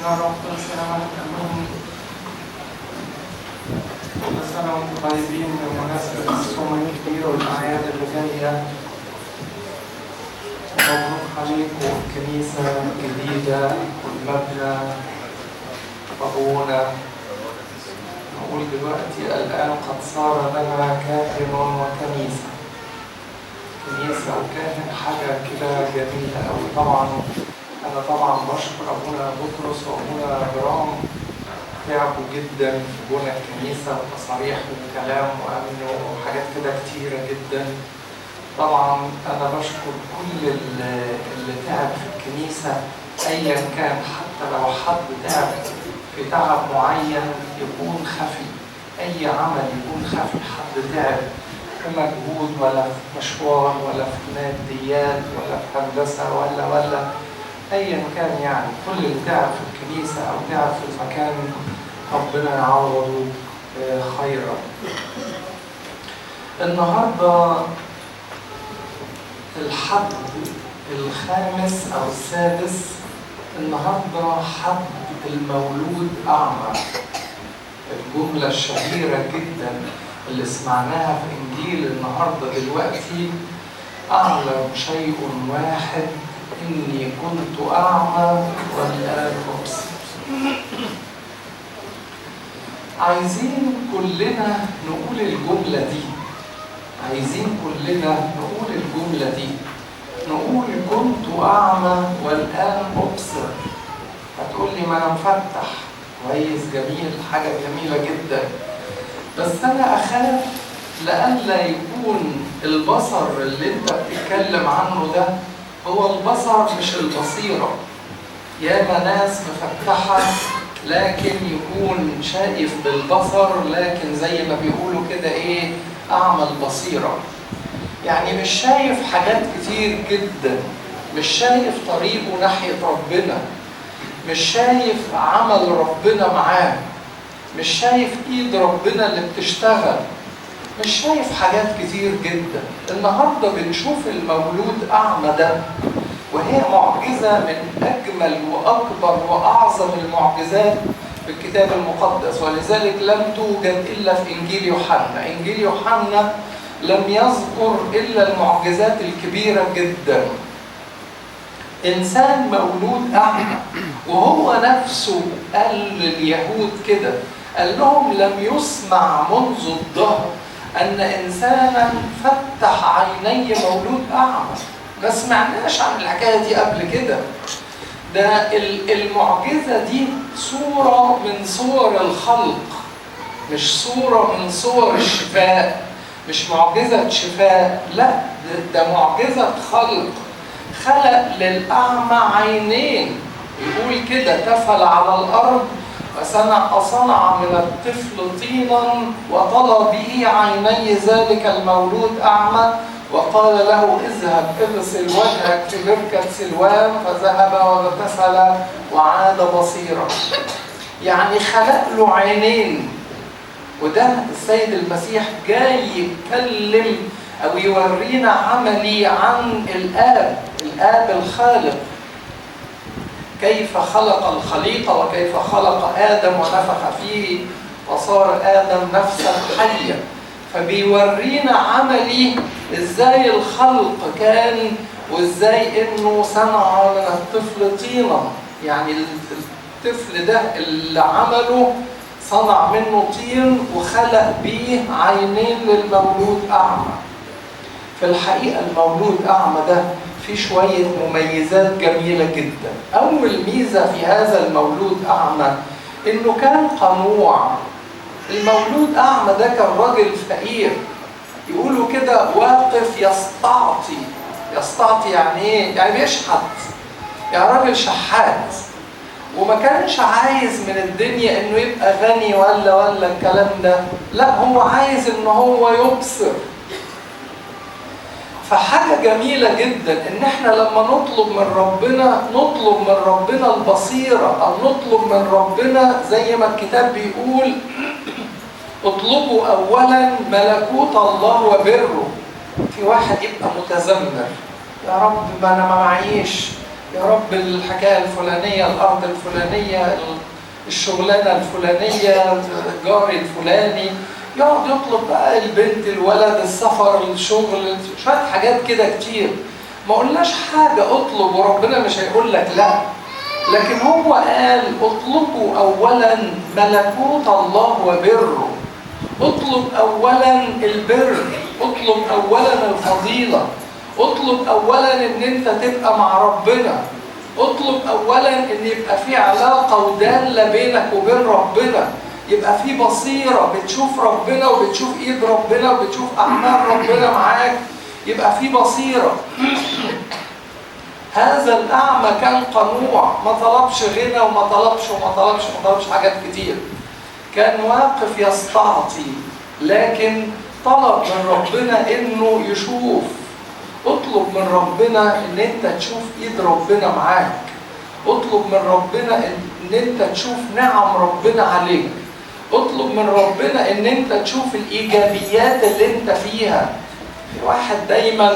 يا رب كل سنة وأنتم أمين. كل سنة وأنتم طيبين بمناسبة الصوم الكبير والأعياد اللي جاية. مبروك عليكم كنيسة جديدة والمبنى أبونا. نقول دلوقتي الآن قد صار لنا كاهن وكنيسة. كنيسة وكاهن حاجة كده جميلة أوي. أنا طبعا بشكر أبونا بطرس وأبونا برام، تعبوا جدا في بنى الكنيسة وتصاريح الكلام وأمن وحاجات كده كتيرة جدا. طبعا أنا بشكر كل اللي تعب في الكنيسة أيا كان، حتى لو حد تعب في تعب معين يكون خفي، أي عمل يكون خفي، حد تعب في مجهود ولا في مشوار ولا في ماديات ولا في هندسة ولا أيا كان، يعني كل اللي تعب في الكنيسة أو تعب في المكان ربنا يعوضه خيرا. النهاردة الحد الخامس أو السادس، النهاردة حد المولود أعمى. الجملة الشهيرة جدا اللي سمعناها في إنجيل النهاردة دلوقتي: أعلم شيء واحد، إني كنت أعمى والآن أبصر. عايزين كلنا نقول الجملة دي، نقول كنت أعمى والآن أبصر. هتقول لي ما أنا مفتح، كويس، جميل، حاجة جميلة جدا، بس أنا أخاف لألا يكون البصر اللي أنت بتتكلم عنه ده هو البصر مش البصيرة. ياما ناس مفتحة لكن يكون شايف بالبصر، لكن زي ما بيقولوا كده أعمى البصيرة. يعني مش شايف حاجات كتير جدا، مش شايف طريقه ناحية ربنا، مش شايف عمل ربنا معاه، مش شايف ايد ربنا اللي بتشتغل، مش شايف حاجات كتير جدا. النهاردة بنشوف المولود أعمى ده، وهي معجزة من أجمل وأكبر وأعظم المعجزات في الكتاب المقدس، ولذلك لم توجد إلا في إنجيل يوحنا. إنجيل يوحنا لم يذكر إلا المعجزات الكبيرة جدا. إنسان مولود أعمى، وهو نفسه قال لليهود كده، قال لهم: لم يسمع منذ الدهر أن إنسانا فتح عيني مولود أعمى. ما سمعناش عن الحكاية دي قبل كده. ده المعجزة دي صورة من صور الخلق، مش صورة من صور الشفاء، مش معجزة شفاء، لا، ده معجزة خلق. خلق للأعمى عينين، يقول كده: تفل على الأرض وصنع من الطفل طينا وطلى به عيني ذلك المولود أعمى، وقال له: اذهب اغسل وجهك في بركة سلوان، فذهب واغتسل وعاد بصيرا. يعني خلق له عينين. وده السيد المسيح جاي يتكلم أو يورينا عملي عن الآب الخالق، كيف خلق الخليقة وكيف خلق آدم ونفخ فيه وصار آدم نفسا حية. فبيورينا عملي ازاي الخلق كان، وازاي انه صنع من الطفل طينا. يعني الطفل ده اللي عمله صنع منه طين وخلق بيه عينين للمولود أعمى. في الحقيقة المولود أعمى ده فيه شوية مميزات جميلة جدا. أول ميزة في هذا المولود أعمى إنه كان قنوع. المولود أعمى ده كان راجل فقير، يقولوا كده واقف يستعطي. يعني إيه؟ يعني بيشحت، يعني راجل شحات، وما كانش عايز من الدنيا إنه يبقى غني ولا الكلام ده، لا، هو عايز إنه هو يبصر. فحاجة جميلة جدا إن إحنا لما نطلب من ربنا البصيرة، أو نطلب من ربنا زي ما الكتاب بيقول: اطلبوا أولا ملكوت الله وبره. في واحد يبقى متذمر: يا رب ما أنا ما معيش، يا رب الحكاية الفلانية، الأرض الفلانية، الشغلانة الفلانية، جاري الفلاني، يقعد يطلب بقى البنت، الولد، السفر، الشغل، شوية حاجات كده كتير. ما قلناش حاجة اطلب وربنا مش هيقول لك لا، لكن هو قال اطلبوا أولا ملكوت الله وبره. اطلب أولا البر، اطلب أولا الفضيلة، اطلب أولا ان انت تبقى مع ربنا، اطلب أولا ان يبقى في علاقة ودالة بينك وبين ربنا، يبقى في بصيرة بتشوف ربنا وبتشوف ايد ربنا وبتشوف أعمال ربنا معاك، يبقى في بصيرة. هذا الأعمى كان قنوع، ما طلبش غنى وما طلبش حاجات كتير، كان واقف يستعطي، لكن طلب من ربنا انه يشوف. اطلب من ربنا ان انت تشوف ايد ربنا معاك، اطلب من ربنا ان انت تشوف نعم ربنا عليك، اطلب من ربنا ان انت تشوف الايجابيات اللي انت فيها. في واحد دايما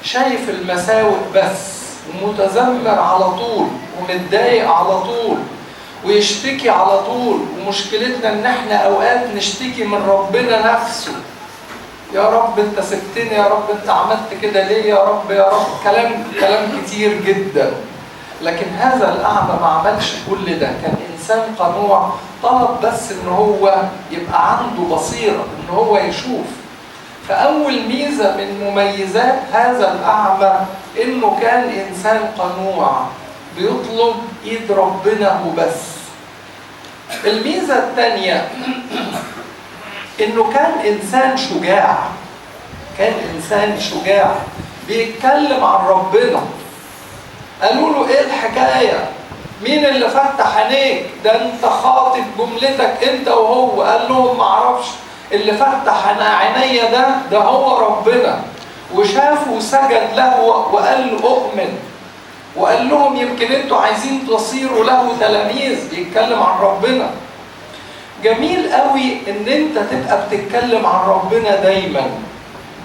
شايف المساوئ بس، ومتذمر على طول، ومتضايق على طول، ويشتكي على طول. ومشكلتنا ان احنا اوقات نشتكي من ربنا نفسه، يا رب انت سبتني، يا رب انت عملت كده ليه، يا رب يا رب، كلام كتير جدا. لكن هذا الأعمى ما عملش كل ده، كان إنسان قنوع، طلب بس إن هو يبقى عنده بصيرة، إن هو يشوف. فأول ميزة من مميزات هذا الأعمى إنه كان إنسان قنوع بيطلب إيد ربنا وبس. الميزة الثانية إنه كان إنسان شجاع، كان إنسان شجاع بيتكلم عن ربنا. قالوا له إيه الحكاية؟ مين اللي فتح عينيك؟ ده أنت خاطب جملتك أنت وهو. قال لهم معرفش، اللي فتح عيني ده هو ربنا، وشافه وسجد له وقال له أؤمن، وقال لهم يمكن انتوا عايزين تصيروا له تلاميذ. بيتكلم عن ربنا. جميل قوي ان انت تبقى بتتكلم عن ربنا دايما،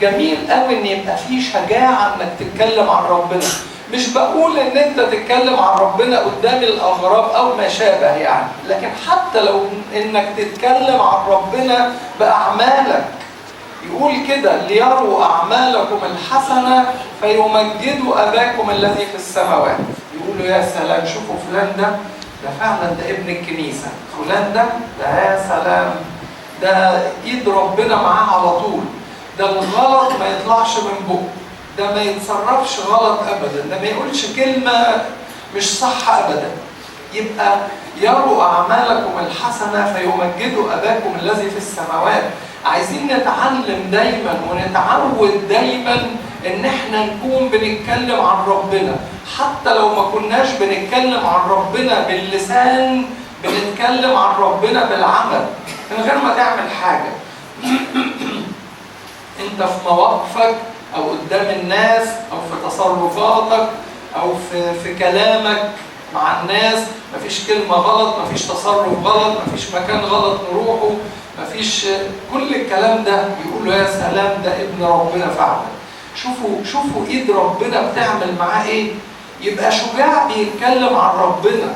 جميل قوي ان يبقى فيه شجاعة انك تتكلم عن ربنا. مش بقول ان انت تتكلم عن ربنا قدام الاغراب او ما شابه يعني، لكن حتى لو انك تتكلم عن ربنا باعمالك. يقول كده ليروا اعمالكم الحسنه فيمجدوا اباكم الذي في السماوات. يقولوا يا سلام، شوفوا فلان ده فعلا ده ابن الكنيسه، فلان ده يا سلام، ده ايد ربنا معاه على طول، ده الغلط ما يطلعش من بقه، ده ما يتصرفش غلط ابدا، ده ما يقولش كلمه مش صح ابدا. يبقى يروا اعمالكم الحسنه فيمجدوا اباكم الذي في السماوات. عايزين نتعلم دايما ونتعود دايما ان احنا نكون بنتكلم عن ربنا، حتى لو ما كناش بنتكلم عن ربنا باللسان، بنتكلم عن ربنا بالعمل من غير ما تعمل حاجه. انت في مواقفك او قدام الناس او في تصرفاتك او في كلامك مع الناس، مفيش كلمة غلط، مفيش تصرف غلط، مفيش مكان غلط نروحه، مفيش كل الكلام ده. يقولوا يا سلام ده ابن ربنا فعلا. شوفوا ايد ربنا بتعمل معاه ايه. يبقى شجاع بيتكلم عن ربنا.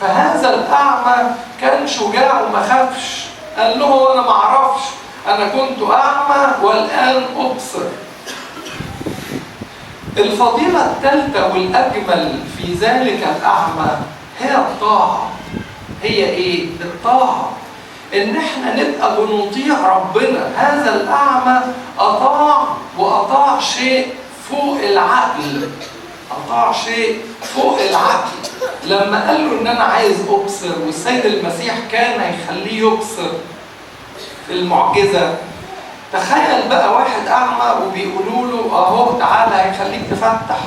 فهذا الأعمى كان شجاع وما خافش، قال له انا ما اعرفش، انا كنت اعمى والان ابصر. الفضيلة الثالثة والأجمل في ذلك الأعمى هي الطاعة. هي إيه؟ الطاعة. إن إحنا نبقى بنطيع ربنا. هذا الأعمى أطاع، وأطاع شيء فوق العقل. أطاع شيء فوق العقل. لما قال له إن أنا عايز أبصر، والسيد المسيح كان هيخليه يبصر في المعجزة. تخيل بقى واحد أعمى وبيقولوا له أهو تعالى هيخليك تفتح.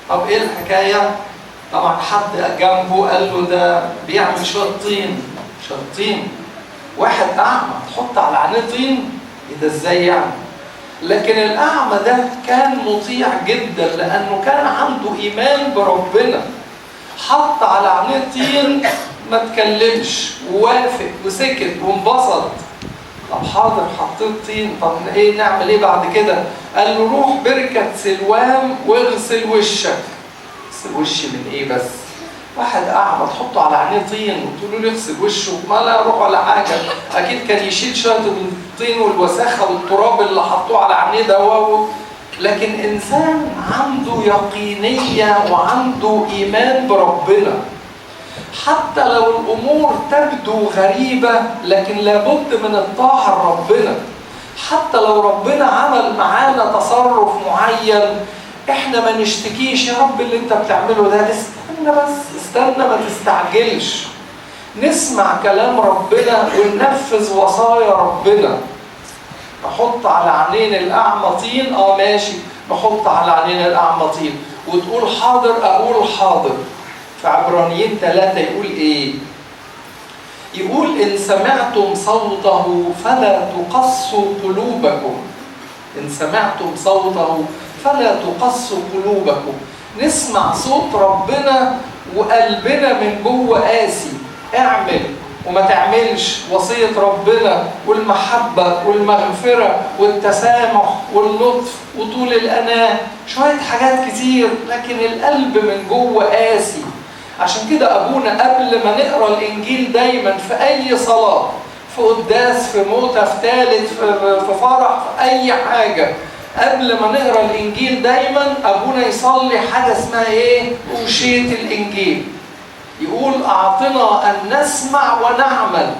طب إيه الحكاية؟ طبعا حد جنبه قال له ده بيعمل شوية طين. واحد أعمى تحط على عينيه طين؟ إيه ده إزاي يعني؟ لكن الأعمى ده كان مطيع جدا، لأنه كان عنده إيمان بربنا. حط على عينيه طين، ما تكلمش، ووافق وسكت وانبسط. طب حاضر حطيت طين، طب ايه نعمل ايه بعد كده؟ قال له روح بركة سلوام واغسل وشك. اغسل وشي من ايه بس؟ واحد اعمى تحطه على عينيه طين وتقول له يغسل وشه، ما لا روح ولا حاجه، اكيد كان يشيل شويه الطين والوساخه والتراب اللي حطوه على عينيه ده. لكن انسان عنده يقينيه وعنده ايمان بربنا، حتى لو الامور تبدو غريبه لكن لابد من الطاعه لربنا. حتى لو ربنا عمل معانا تصرف معين احنا ما نشتكيش، يا رب اللي انت بتعمله ده استنى بس، استنى ما تستعجلش. نسمع كلام ربنا وننفذ وصايا ربنا. نحط على عينين الاعمى طين، ماشي، نحط على عينين الاعمى طين. وتقول حاضر، اقول حاضر. في عبرانيين 3 يقول ايه؟ يقول ان سمعتم صوته فلا تقسوا قلوبكم. ان سمعتم صوته فلا تقسوا قلوبكم. نسمع صوت ربنا وقلبنا من جوه قاسي، اعمل وما تعملش، وصية ربنا والمحبة والمغفرة والتسامح واللطف وطول الأناة، شوية حاجات كتير لكن القلب من جوه قاسي. عشان كده أبونا قبل ما نقرأ الإنجيل دايما في أي صلاة، في قداس، في موتة، في ثالث، في فرح، في أي حاجة، قبل ما نقرأ الإنجيل دايما أبونا يصلي حاجة اسمها إيه؟ أوشية الإنجيل. يقول أعطنا أن نسمع ونعمل.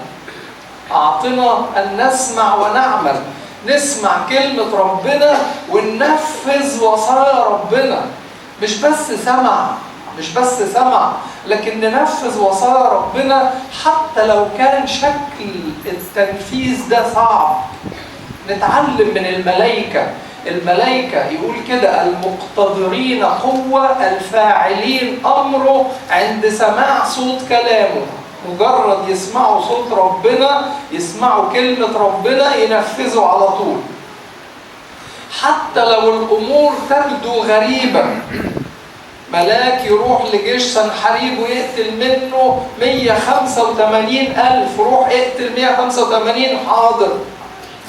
أعطنا أن نسمع ونعمل. نسمع كلمة ربنا وننفذ وصايا ربنا. مش بس سمع لكن ننفذ وصايا ربنا حتى لو كان شكل التنفيذ ده صعب. نتعلم من الملائكة يقول كده المقتدرين قوة الفاعلين أمره عند سماع صوت كلامه. مجرد يسمعوا صوت ربنا، يسمعوا كلمة ربنا، ينفذوا على طول. حتى لو الأمور تبدو غريبة، ملاك يروح لجيش سنحريب ويقتل منه 185,000، روح اقتل 185، حاضر،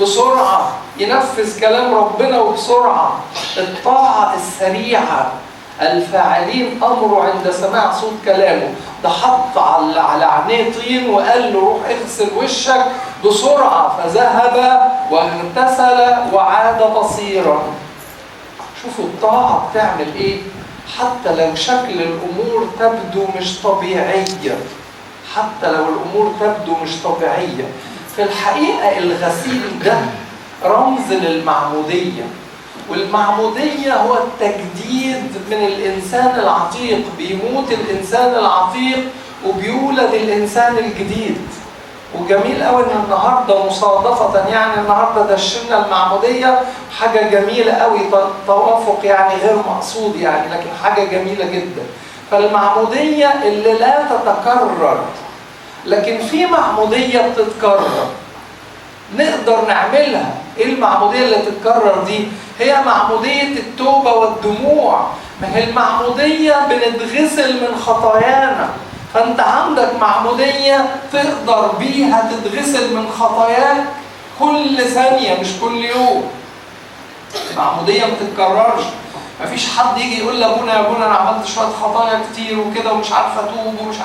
بسرعة ينفذ كلام ربنا وبسرعة. الطاعة السريعة، الفاعلين أمره عند سماع صوت كلامه. ده حط على عينيه طين وقال له روح اغسل وشك بسرعة، فذهب واغتسل وعاد بصيرا. شوفوا الطاعة بتعمل ايه؟ حتى لو شكل الأمور تبدو مش طبيعية، في الحقيقة الغسيل ده رمز للمعمودية، والمعمودية هو التجديد من الإنسان العتيق. بيموت الإنسان العتيق وبيولد الإنسان الجديد. وجميل قوي ان النهارده مصادفة يعني النهارده دشنا المعمودية، حاجة جميلة قوي، توافق يعني غير مقصود يعني، لكن حاجة جميلة جدا. فالمعمودية اللي لا تتكرر، لكن في معمودية بتتكرر نقدر نعملها. ايه المعمودية اللي تتكرر دي؟ هي معمودية التوبة والدموع. ما هي المعمودية بنتغسل من خطايانا، فانت عندك معمودية تقدر بيها تتغسل من خطاياك كل ثانية مش كل يوم. معمودية ما تتكررش. مفيش حد يجي يقول لابونا يا ابونا انا عملت شوية خطايا كتير وكده ومش عارف اتوب ومش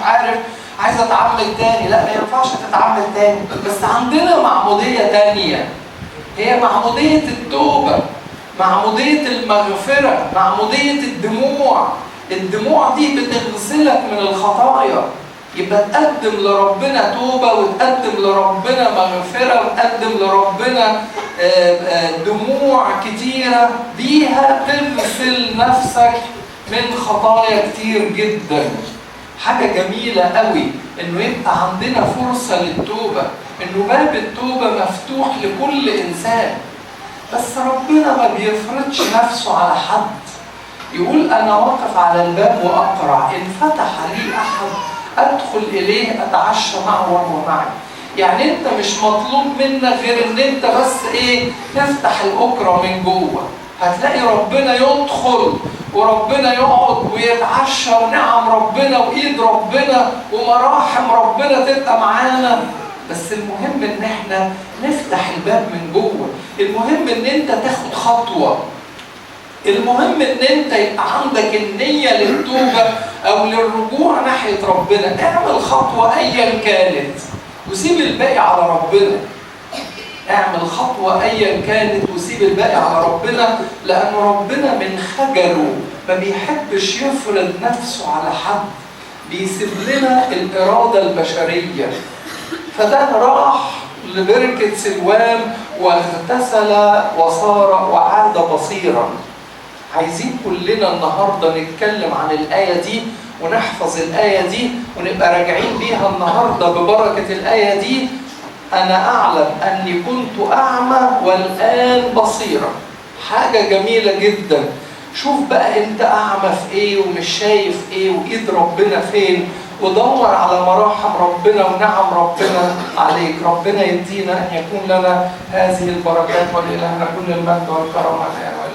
عارف عايز اتعمل تاني. لا، ما ينفعش تتعمل تاني، بس عندنا معمودية تانية، هي معمودية التوبة، معمودية المغفرة، معمودية الدموع. الدموع دي بتغسلك من الخطايا. يبقى تقدم لربنا توبة، وتقدم لربنا مغفرة، وتقدم لربنا دموع كتيرة بيها تغسل نفسك من خطايا كتير جدا. حاجة جميلة قوي انه يبقى عندنا فرصة للتوبة، انه باب التوبة مفتوح لكل انسان، بس ربنا ما بيفرضش نفسه على حد. يقول انا واقف على الباب واقرع، ان فتح لي احد ادخل اليه اتعشى معه وهو معي. يعني انت مش مطلوب منك غير ان انت بس تفتح الاكرة من جوه، هتلاقي ربنا يدخل وربنا يقعد ويتعشى، ونعم ربنا وايد ربنا ومراحم ربنا تبقى معانا. بس المهم ان احنا نفتح الباب من جوه. المهم ان انت تاخد خطوة. المهم ان انت يبقى عندك النية للتوبة او للرجوع ناحية ربنا. اعمل خطوة ايا كانت وسيب الباقي على ربنا. اعمل خطوة ايا كانت وسيب الباقي على ربنا، لان ربنا من خجله ما بيحبش يفرض نفسه على حد، بيسيب لنا الإرادة البشرية. فده راح لبركة سلوام واغتسل وصار وعاد بصيرا. عايزين كلنا النهاردة نتكلم عن الآية دي ونحفظ الآية دي ونبقى راجعين بيها النهاردة ببركة الآية دي. أنا أعلم أني كنت أعمى والآن بصيرا. حاجة جميلة جدا. شوف بقى أنت أعمى في إيه ومش شايف إيه وإيد ربنا فين، ودور على مراحم ربنا ونعم ربنا عليك. ربنا يدينا أن يكون لنا هذه البركات، ولإلهنا كل المجد والكرم والآن.